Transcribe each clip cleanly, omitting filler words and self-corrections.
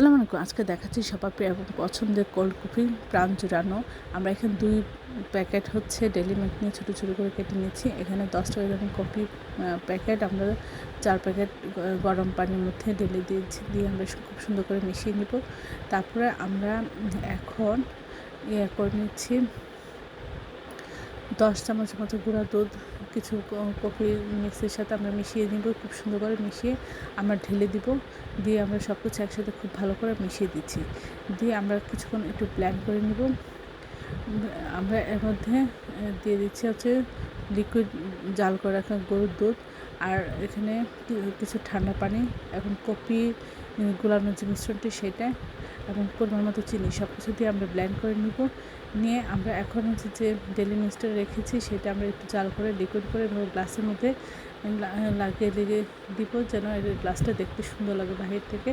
আসসালামু আলাইকুম। আজকে দেখাচ্ছি সবার প্রিয় এবং পছন্দের কোল্ড কফি প্রাণ জুড়ানো। আমরা এখানে ২ প্যাকেট হচ্ছে ডেইলি মিল্ক নিয়ে ছোটো ছোটো করে কেটে নিয়েছি। এখানে ১০ টাকা দামের কফি প্যাকেট আমরা ৪ প্যাকেট গরম পানির মধ্যে ঢেলে দিয়েছি। দিয়ে আমরা খুব সুন্দর করে মিশিয়ে নিব। তারপরে আমরা এখন করে নিচ্ছি 10 চামচ মতো গুঁড়া দুধ কিছু কফি মিক্সের সাথে আমরা মিশিয়ে নিব। খুব সুন্দর করে মিশিয়ে আমরা ঢেলে দিব। দিয়ে আমরা সব কিছু একসাথে খুব ভালো করে মিশিয়ে দিচ্ছি। দিয়ে আমরা কিছুক্ষণ একটু ব্লেন্ড করে নিব। আমরা এর মধ্যে দিয়ে দিচ্ছি হচ্ছে লিকুইড জাল করে রাখা গরুর দুধ, আর এখানে কিছু ঠান্ডা পানি, এখন কফি গুলানোর যে মিশ্রণটি সেটা, এবং পরিমাণ মতো চিনি সব কিছু দিয়ে আমরা ব্লেন্ড করে নিব। নিয়ে আমরা এখন হচ্ছে যে ডেইলি মিক্সটা রেখেছি সেটা আমরা একটু জাল করে লিকুইড করে গ্লাসের মধ্যে লাগিয়ে দিব, যেন এই গ্লাসটা দেখতে সুন্দর লাগে বাহির থেকে।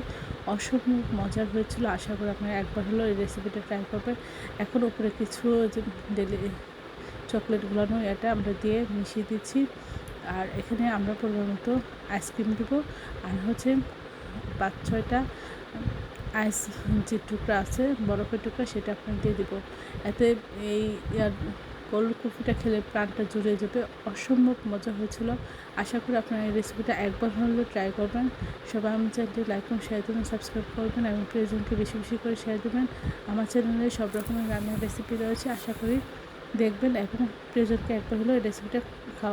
অসম্ভব মজার হয়েছিল। আশা করি আপনারা একবার হলেও এই রেসিপিটা ট্রাই করবেন। এখন উপরে কিছু যে ডেলি চকলেট গুলানো এটা আমরা দিয়ে মিশিয়ে দিচ্ছি। আর এখানে আমরা পরিমাণ মতো আইসক্রিম দেবো, আর হচ্ছে ৫-৬টা আইস যে টুকরা আছে বরফের টুকরা সেটা আপনার দিয়ে দেবো। এতে এই কোল্ড কফিটা খেলে প্রাণটা জুড়ে যাবে। অসম্ভব মজা হয়েছিল। আশা করি আপনারা এই রেসিপিটা একবার হলেও ট্রাই করবেন। সবাই আমার চ্যানেলটি লাইক এবং শেয়ার দেবেন, সাবস্ক্রাইব করবেন এবং প্রিয়জনকে বেশি বেশি করে শেয়ার দেবেন। আমার চ্যানেলে সব রকমের রান্নার রেসিপি রয়েছে, আশা করি দেখবেন এবং প্রিয়জনকে একবার হলেও এই রেসিপিটা খাওয়া